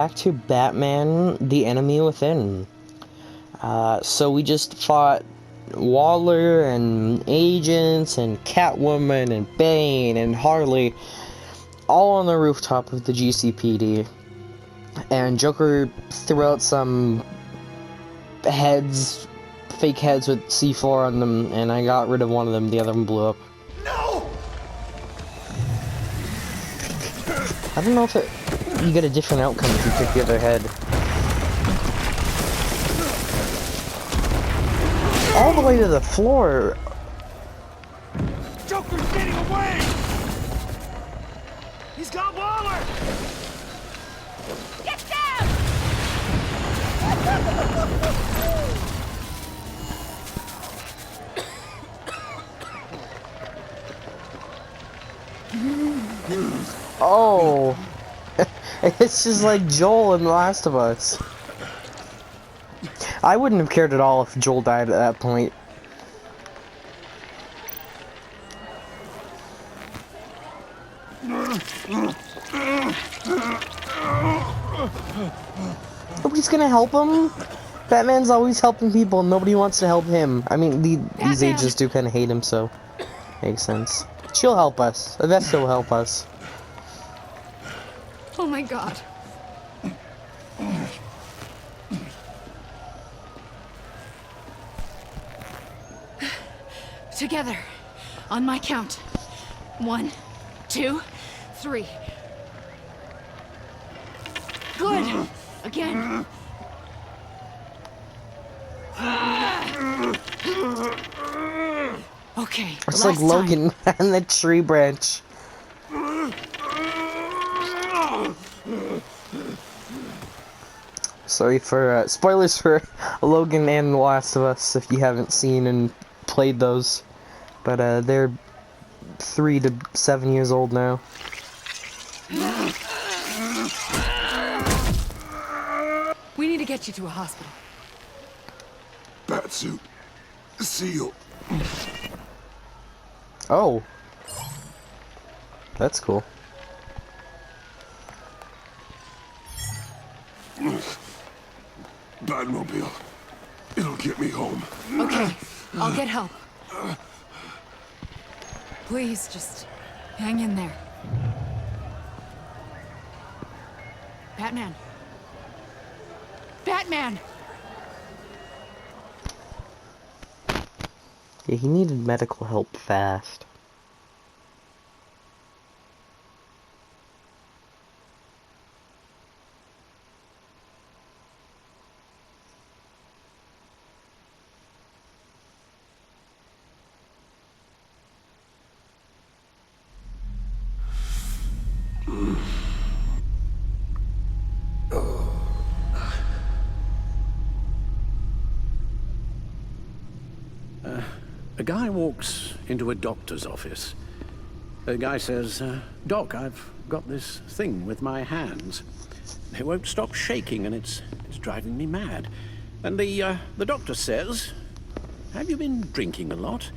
Back to Batman, The Enemy Within. So we just fought Waller and Agents and Catwoman and Bane and Harley all on the rooftop of the GCPD. And Joker threw out some heads, fake heads with C4 on them, and I got rid of one of them, the other one blew up. No! I don't know if you get a different outcome if you pick the other head. All the way to the floor. Joker's getting away! He's got Waller! Get down! Oh. It's just like Joel in The Last of Us. I wouldn't have cared at all if Joel died at that point. Nobody's gonna help him? Batman's always helping people and nobody wants to help him. I mean, these agents do kind of hate him, so makes sense. She'll help us. Avesta will help us. Oh my god. Together. On my count. 1, 2, 3. Good. Again. Okay. It's like Logan and the tree branch. Sorry for spoilers for Logan and The Last of Us if you haven't seen and played those, but they're 3 to 7 years old now. We need to get you to a hospital. Batsuit. Seal. Oh, that's cool. Batmobile. It'll get me home. Okay, I'll get help. Please, just hang in there. Batman. Batman! Yeah, he needed medical help fast. A guy walks into a doctor's office. The guy says, Doc, I've got this thing with my hands. It won't stop shaking and it's driving me mad. And the doctor says, have you been drinking a lot?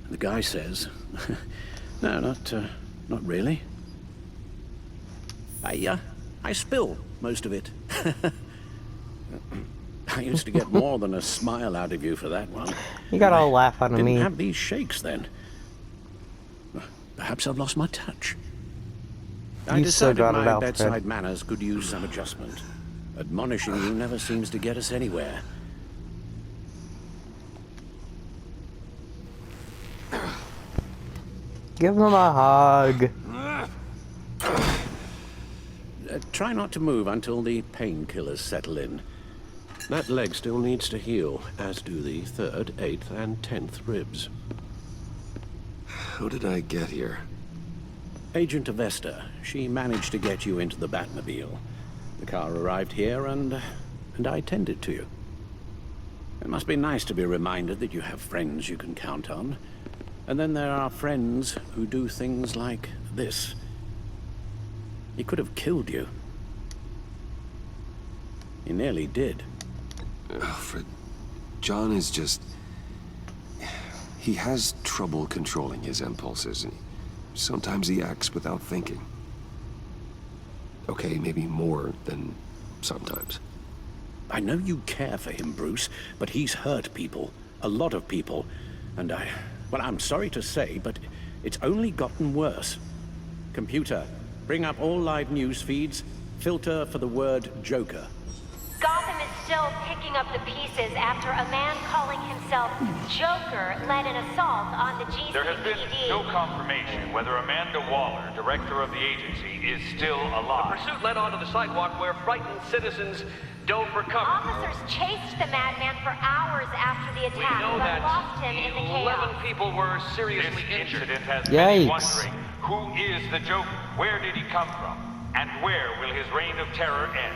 And the guy says, no, not really. I spill most of it. I used to get more than a smile out of you for that one. You got all laugh out of me. Didn't have these shakes then. Perhaps I've lost my touch. I still decided got it, my Alfred. bedside manners could use some adjustment. Admonishing you never seems to get us anywhere. Give him a hug. Try not to move until the painkillers settle in. That leg still needs to heal, as do the 3rd, 8th, and 10th ribs. How did I get here? Agent Avesta, she managed to get you into the Batmobile. The car arrived here, and I tended to you. It must be nice to be reminded that you have friends you can count on. And then there are friends who do things like this. He could have killed you. He nearly did. Alfred, John is just... He has trouble controlling his impulses. Sometimes he acts without thinking. Okay, maybe more than sometimes. I know you care for him, Bruce, but he's hurt people. A lot of people. And well, I'm sorry to say, but it's only gotten worse. Computer, bring up all live news feeds. Filter for the word Joker. Gotham is still picking up the pieces after a man calling himself Joker led an assault on the GCPD. There has been no confirmation whether Amanda Waller, director of the agency, is still alive. The pursuit led onto the sidewalk where frightened citizens dove for cover. Officers chased the madman for hours after the We attack, know but that lost him in the 11 chaos. people were This seriously injured. incident has many Yikes. wondering, who is the Joker? Where did he come from? And where will his reign of terror end?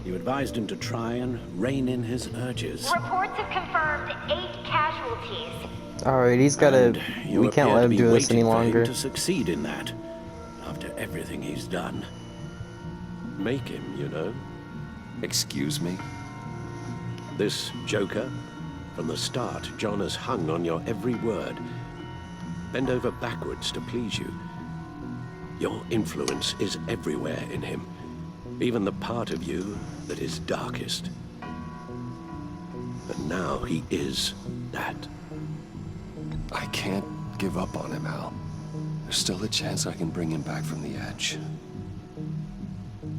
You advised him to try and rein in his urges. Reports have confirmed 8 casualties. Alright, he's gotta. And you We can't appear let to him be do this any waiting for him longer. to succeed in that, after everything he's done. Make him, you know. Excuse me? This Joker, from the start, John has hung on your every word. Bend over backwards to please you. Your influence is everywhere in him, even the part of you that is darkest. And now he is that. I can't give up on him, Al. There's still a chance I can bring him back from the edge.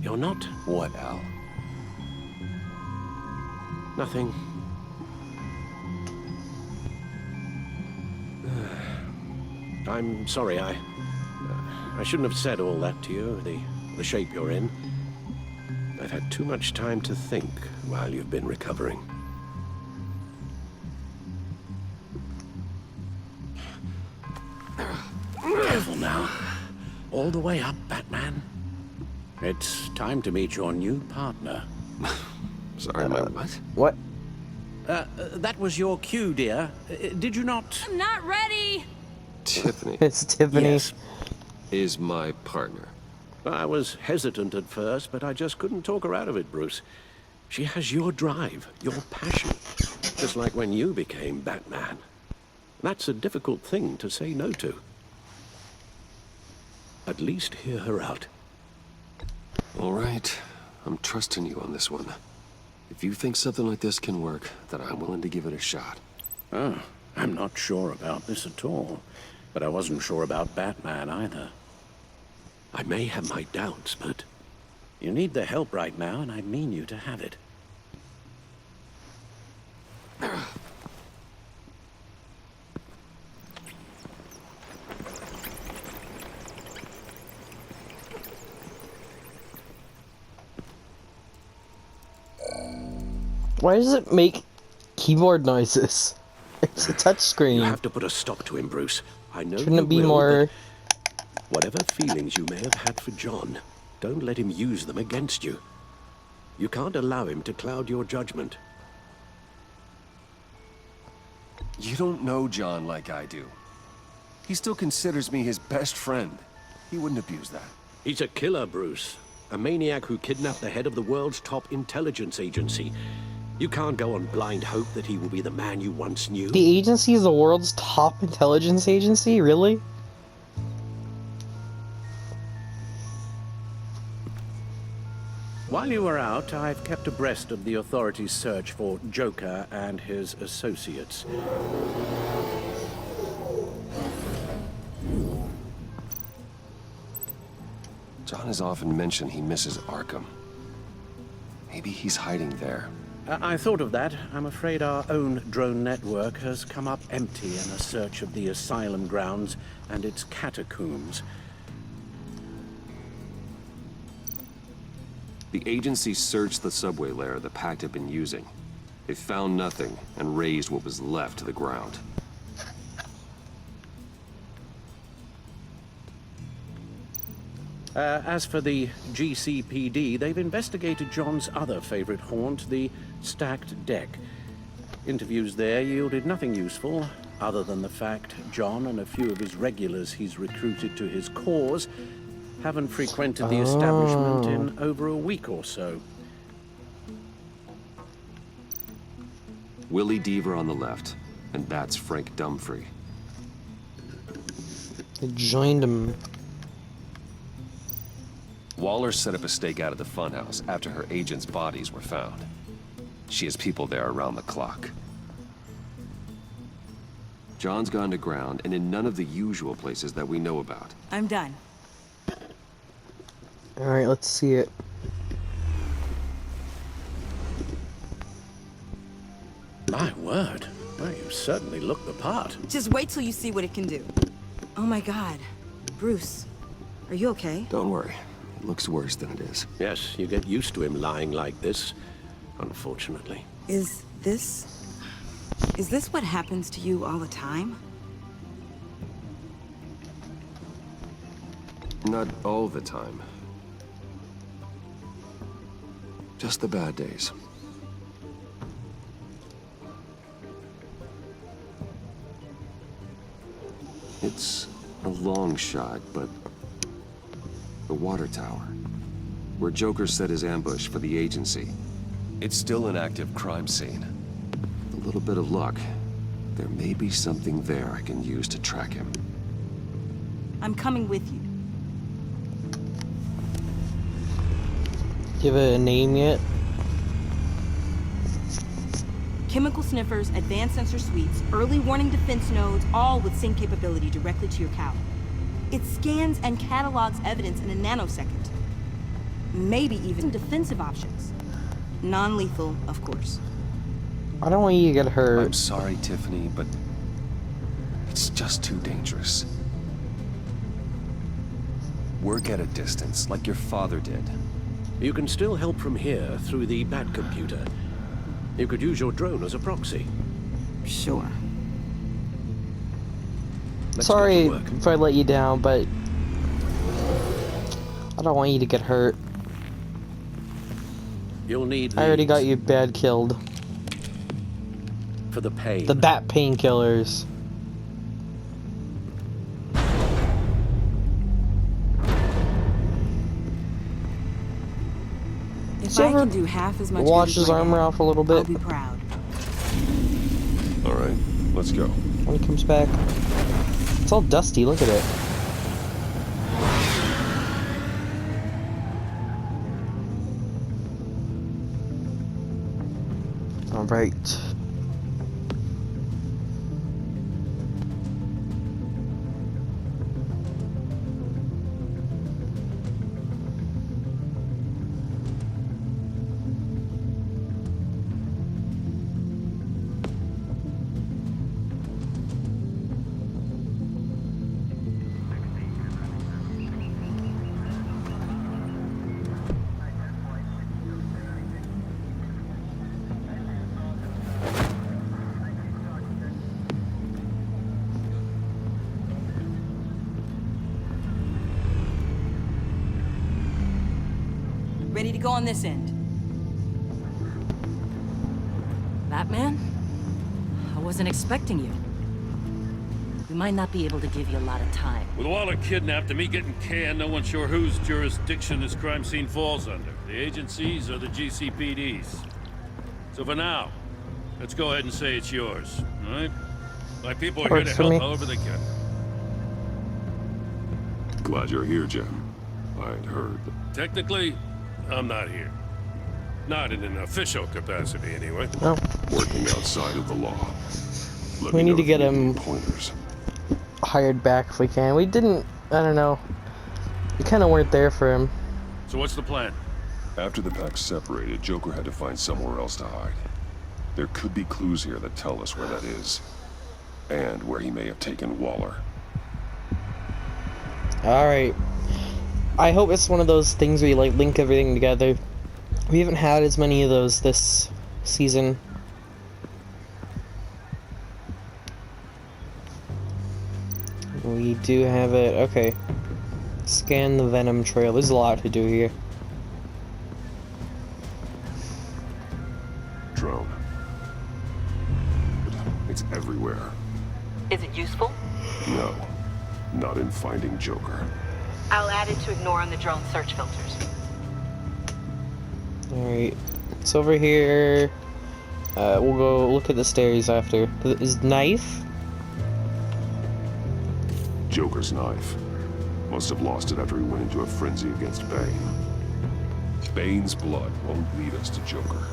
You're not. What, Al? Nothing. I'm sorry, I shouldn't have said all that to you, the shape you're in. I've had too much time to think while you've been recovering. Careful now. All the way up, Batman. It's time to meet your new partner. Sorry, my what? What? That was your cue, dear. Did you not? I'm not ready! Tiffany It's Tiffany. Yes. is my partner. I was hesitant at first, but I just couldn't talk her out of it, Bruce. She has your drive, your passion, just like when you became Batman. That's a difficult thing to say no to. At least hear her out. All right, I'm trusting you on this one. If you think something like this can work, then I'm willing to give it a shot. Oh, I'm not sure about this at all, but I wasn't sure about Batman either. I may have my doubts, but you need the help right now, and I mean you to have it. Why does it make keyboard noises? It's a You touchscreen. have to put a stop to him, Bruce. I know Shouldn't you it be will, more? but whatever feelings you may have had for John, don't let him use them against you. You can't allow him to cloud your judgment. You don't know John like I do. He still considers me his best friend. He wouldn't abuse that. He's a killer, Bruce. A maniac who kidnapped the head of the world's top intelligence agency. You can't go on blind hope that he will be the man you once knew. The agency is the world's top intelligence agency? Really? While you were out, I've kept abreast of the authorities' search for Joker and his associates. John has often mentioned he misses Arkham. Maybe he's hiding there. I thought of that. I'm afraid our own drone network has come up empty in a search of the asylum grounds and its catacombs. The agency searched the subway layer the Pact had been using. They found nothing and razed what was left to the ground. As for the GCPD, they've investigated John's other favorite haunt, the stacked deck. Interviews there yielded nothing useful, other than the fact John and a few of his regulars he's recruited to his cause haven't frequented the establishment in over a week or so. Willie Deaver on the left, and that's Frank Dumfrey. I joined him. Waller set up a stakeout at the funhouse after her agents' bodies were found. She has people there around the clock. John's gone to ground and in none of the usual places that we know about. I'm done. Alright, let's see it. My word. Well, you certainly look the part. Just wait till you see what it can do. Oh my god. Bruce, are you okay? Don't worry. It looks worse than it is. Yes, you get used to him lying like this, unfortunately. Is this what happens to you all the time? Not all the time. Just the bad days. It's a long shot, but the water tower, where Joker set his ambush for the agency, it's still an active crime scene. With a little bit of luck, there may be something there I can use to track him. I'm coming with you. Give it a name yet? Chemical sniffers, advanced sensor suites, early warning defense nodes, all with sync capability directly to your cow. It scans and catalogs evidence in a nanosecond. Maybe even defensive options. Non-lethal, of course. I don't want you to get hurt. I'm sorry, Tiffany, but it's just too dangerous. Work at a distance, like your father did. You can still help from here through the Bat computer. You could use your drone as a proxy. Sure. Let's Sorry get to work. if I let you down, but I don't want you to get hurt. You'll need I already these got you bad killed. for the pain. The bat painkillers. If So I ever can do half as much wash good his as my armor dad, off a little I'll bit be proud. All right, let's go. when he comes back. It's all dusty, look at it. Alright. Ready to go on this end. Batman? I wasn't expecting you. We might not be able to give you a lot of time. With Waller kidnapped and me getting canned, no one's sure whose jurisdiction this crime scene falls under. The agencies or the GCPD's. So for now, let's go ahead and say it's yours, all right? My people are here to Works for help me. however they can. Glad you're here, Jim. I'd heard. Technically, I'm not here. Not in an official capacity, anyway. Oh, Working outside of the law. Let We me need know to if get you need him- any pointers. hired back if we can. We didn't, I don't know. We kind of weren't there for him. So what's the plan? After the pack separated, Joker had to find somewhere else to hide. There could be clues here that tell us where that is. And where he may have taken Waller. Alright. I hope it's one of those things where you like link everything together. We haven't had as many of those this season. We do have it. Okay. Scan the Venom trail. There's a lot to do here. Drone. It's everywhere. Is it useful? No. Not in finding Joker. I'll add it to ignore on the drone search filters. Alright. It's over here. We'll go look at the stairs after. Is knife? Joker's knife. Must have lost it after he went into a frenzy against Bane. Bane's blood won't lead us to Joker.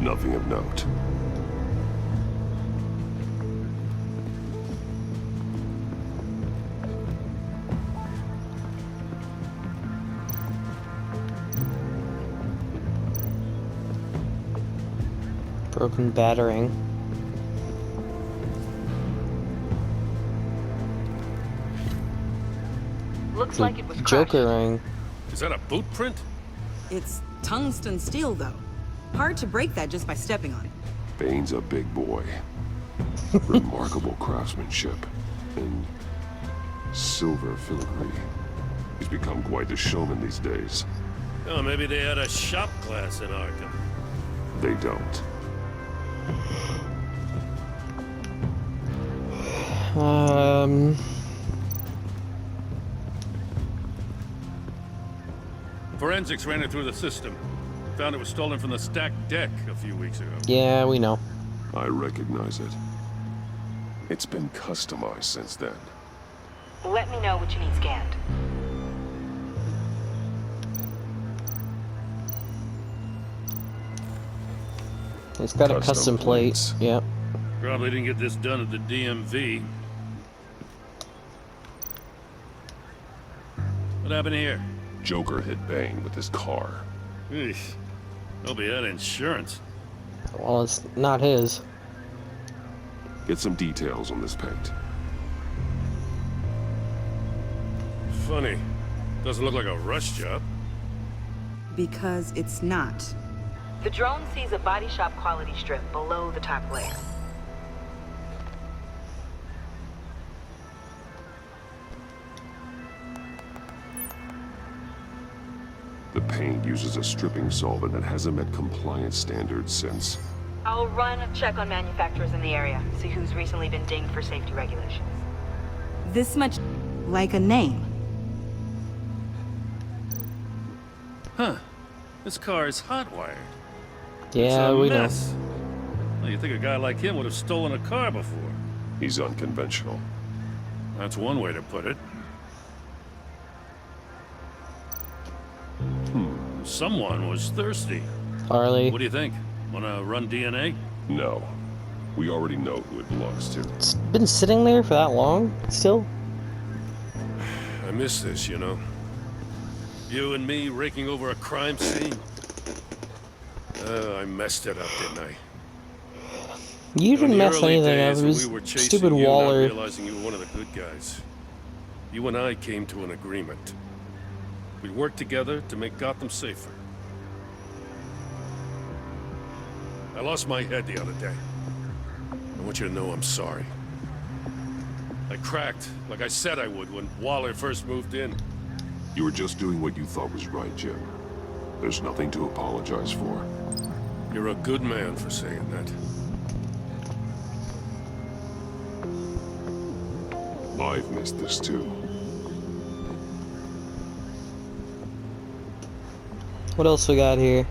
Nothing of note. Broken battering. Looks like it was Joker ring. Is that a boot print? It's tungsten steel, though. Hard to break that just by stepping on it. Bane's a big boy. Remarkable craftsmanship. And silver filigree. He's become quite the showman these days. Oh, maybe they had a shop class in Arkham. They don't. Forensics ran it through the system. Found it was stolen from the stacked deck a few weeks ago. Yeah, we know. I recognize it. It's been customized since then. Let me know what you need scanned. It's got a custom plate. plates. Yep. Probably didn't get this done at the DMV. What happened here? Joker hit Bane with his car. Eesh. Hope he had insurance. Well, it's not his. Get some details on this paint. Funny. Doesn't look like a rush job. Because it's not. The drone sees a body shop quality strip below the top layer. The paint uses a stripping solvent that hasn't met compliance standards since. I'll run a check on manufacturers in the area, see who's recently been dinged for safety regulations. This much like a name. Huh. This car is hot-wired. Yeah, we know. Well, you think a guy like him would have stolen a car before? He's unconventional. That's one way to put it. Someone was thirsty. Harley. What do you think? Wanna run DNA? No. We already know who it belongs to. It's been sitting there for that long, still? I miss this, you know. You and me raking over a crime scene. I messed it up, didn't I? You didn't In the mess early anything up. days It when was we were chasing stupid you, Waller. not realizing you were one of the good guys. You and I came to an agreement. We'd work together to make Gotham safer. I lost my head the other day. I want you to know I'm sorry. I cracked, like I said I would when Waller first moved in. You were just doing what you thought was right, Jim. There's nothing to apologize for. You're a good man for saying that. I've missed this too. What else we got here?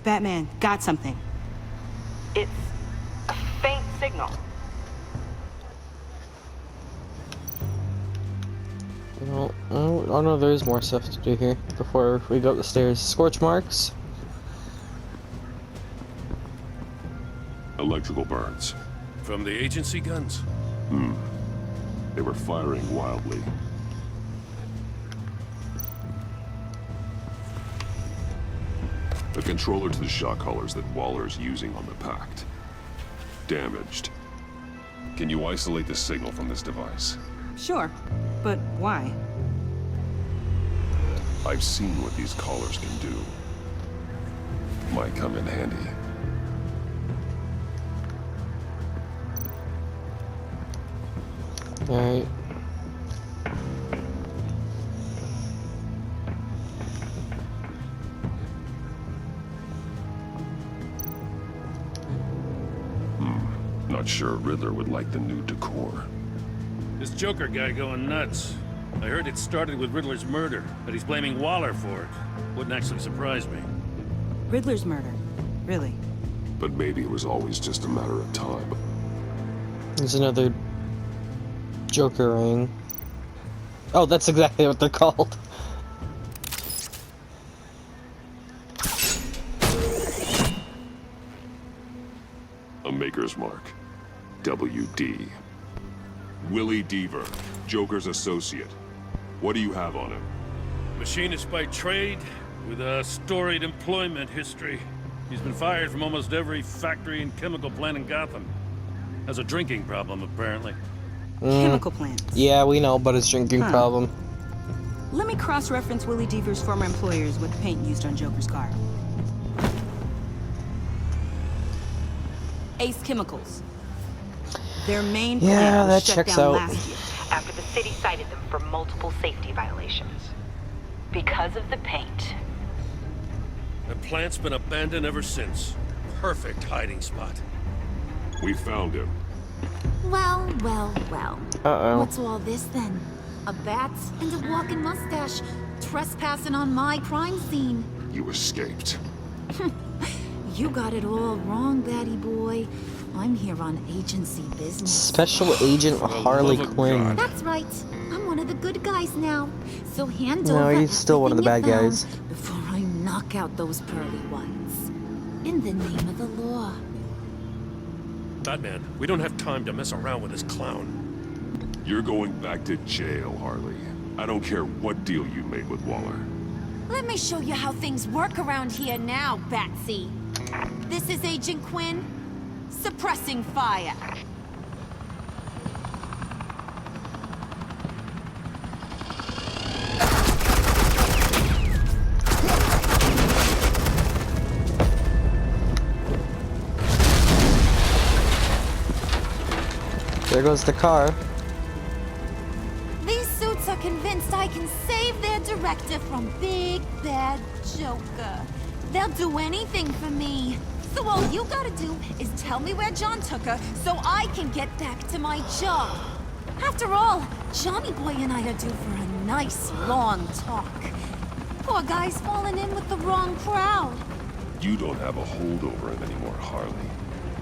Batman, got something. It's a faint signal. Well, oh no, there's more stuff to do here before we go up the stairs. Scorch marks. Electrical burns. From the agency guns? They were firing wildly. The controller to the shock collars that Waller's using on the Pact. Damaged. Can you isolate the signal from this device? Sure, but why? I've seen what these collars can do. Might come in handy. Alright. Not sure Riddler would like the new decor. This Joker guy going nuts. I heard it started with Riddler's murder, but he's blaming Waller for it. Wouldn't actually surprise me. Riddler's murder. Really? But maybe it was always just a matter of time. There's another Joker ring. Oh, that's exactly what they're called. A Maker's Mark. WD. Willie Deaver, Joker's associate. What do you have on him? Machinist by trade, with a storied employment history. He's been fired from almost every factory and chemical plant in Gotham. Has a drinking problem, apparently. Chemical plants. Yeah, we know, but it's drinking problem. Let me cross-reference Willie Deaver's former employers with the paint used on Joker's car. Ace Chemicals. Their main plant was shut down last year after the city cited them for multiple safety violations. Because of the paint. The plant's been abandoned ever since. Perfect hiding spot. We found him. Well, well, well. Uh-oh. What's all this then? A bat and a walking mustache trespassing on my crime scene. You escaped. You got it all wrong, Batty boy. I'm here on agency business. Special Agent Harley Quinn. That's right. I'm one of the good guys now. So hand No, over he's still one of the bad everything you guys. found before I knock out those pearly whites. In the name of the law. Batman, we don't have time to mess around with this clown. You're going back to jail, Harley. I don't care what deal you made with Waller. Let me show you how things work around here now, Batsy. This is Agent Quinn. Suppressing fire. There goes the car. These suits are convinced I can save their director from Big Bad Joker. They'll do anything for me. So all you gotta do is tell me where John took her so I can get back to my job. After all, Johnny Boy and I are due for a nice long talk. Poor guy's fallen in with the wrong crowd. You don't have a hold over him anymore, Harley.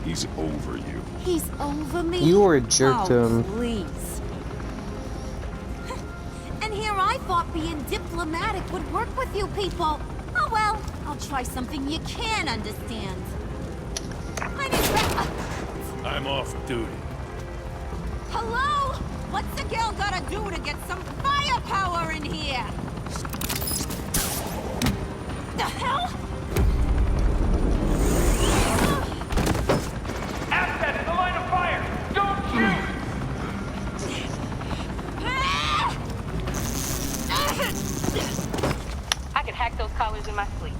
He's over you. He's over me? You were a jerk to him. Please. And here I thought being diplomatic would work with you people. Oh well, I'll try something you can understand. I'm off duty. Hello? What's a girl gotta do to get some firepower in here? The hell? Assets, the line of fire! Don't shoot! I can hack those collars in my sleep.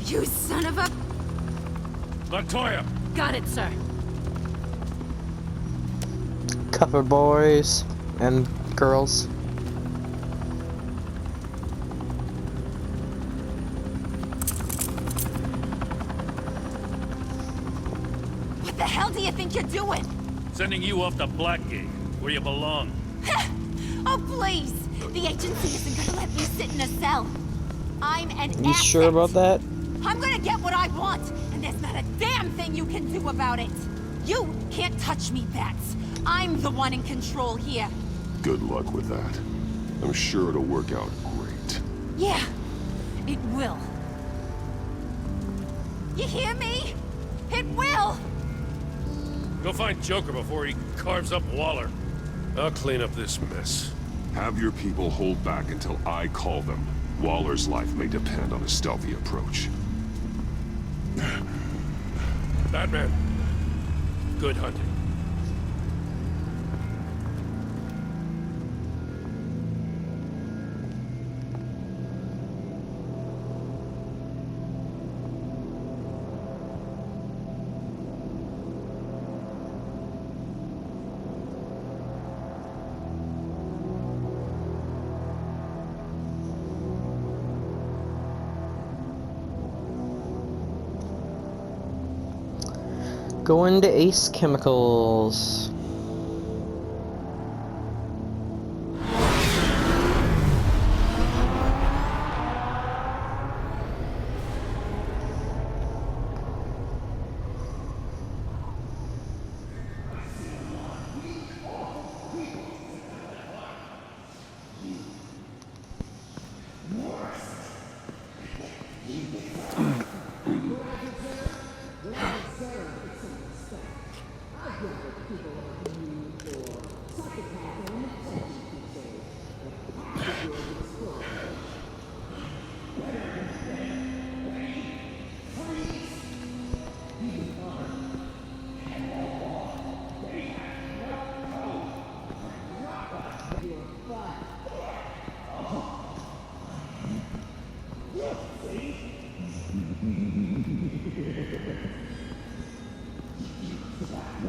You son of a... Montoya! Got it, sir. Cover boys and girls. What the hell do you think you're doing? Sending you off to Blackgate, where you belong. Oh, please! The agency isn't gonna let me sit in a cell. I'm an You asset. sure about that? I'm gonna get what I want, and there's not a damn thing you can do about it. You can't touch me, Bats. I'm the one in control here. Good luck with that. I'm sure it'll work out great. Yeah, it will. You hear me? It will! Go find Joker before he carves up Waller. I'll clean up this mess. Have your people hold back until I call them. Waller's life may depend on a stealthy approach. Batman, good hunting. Going to Ace Chemicals.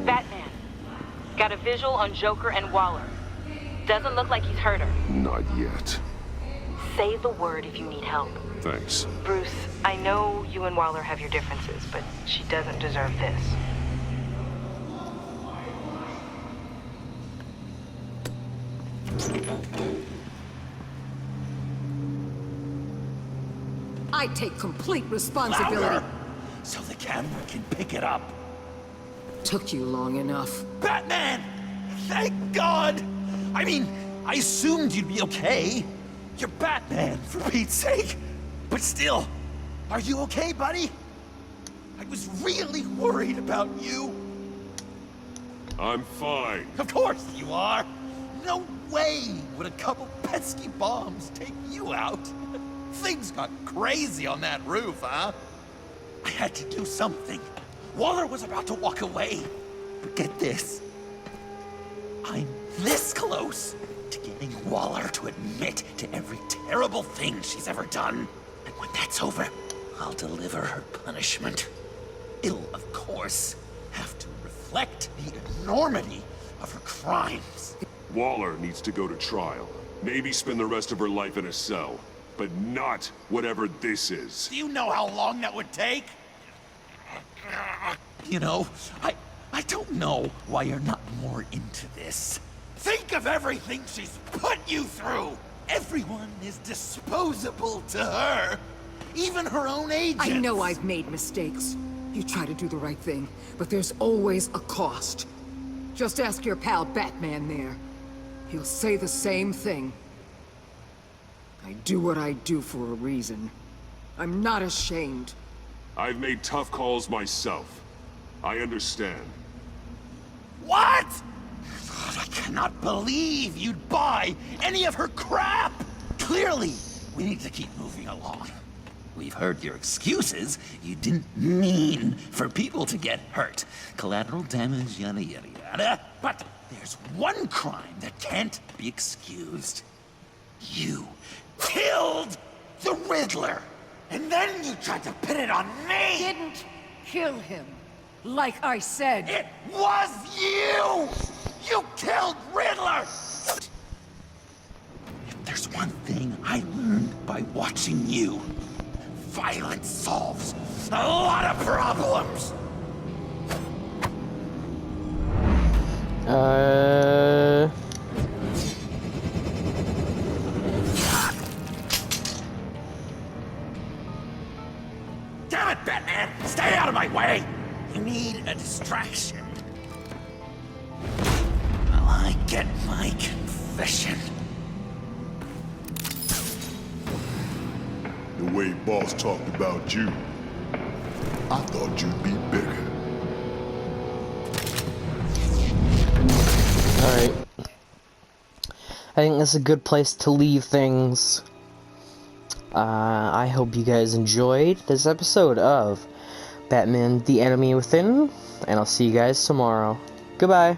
Batman, got a visual on Joker and Waller. Doesn't look like he's hurt her. Not yet. Say the word if you need help. Thanks. Bruce, I know you and Waller have your differences, but she doesn't deserve this. I take complete responsibility. Louder, so the camera can pick it up. Took you long enough. Batman! Thank God! I mean, I assumed you'd be okay. You're Batman, for Pete's sake. But still, are you okay, buddy? I was really worried about you. I'm fine. Of course you are. No way would a couple pesky bombs take you out. Things got crazy on that roof, huh? I had to do something. Waller was about to walk away. But get this. I'm this close to getting Waller to admit to every terrible thing she's ever done. And when that's over, I'll deliver her punishment. It'll, of course, have to reflect the enormity of her crimes. Waller needs to go to trial. Maybe spend the rest of her life in a cell. But not whatever this is. Do you know how long that would take? You know, I don't know why you're not more into this. Think of everything she's put you through! Everyone is disposable to her. Even her own agents. I know I've made mistakes. You try to do the right thing, but there's always a cost. Just ask your pal Batman there. He'll say the same thing. I do what I do for a reason. I'm not ashamed. I've made tough calls myself. I understand. What? God, I cannot believe you'd buy any of her crap! Clearly, we need to keep moving along. We've heard your excuses. You didn't mean for people to get hurt. Collateral damage, yada yada yada. But there's one crime that can't be excused. You killed the Riddler! And then you tried to pin it on me! Didn't kill him. Like I said. It was you! You killed Riddler! If there's one thing I learned by watching you, violence solves a lot of problems! Damn it, Batman! Stay out of my way! You need a distraction. While I get my confession. The way Boss talked about you, I thought you'd be bigger. Alright. I think that's a good place to leave things. I hope you guys enjoyed this episode of Batman: The Enemy Within, and I'll see you guys tomorrow. Goodbye.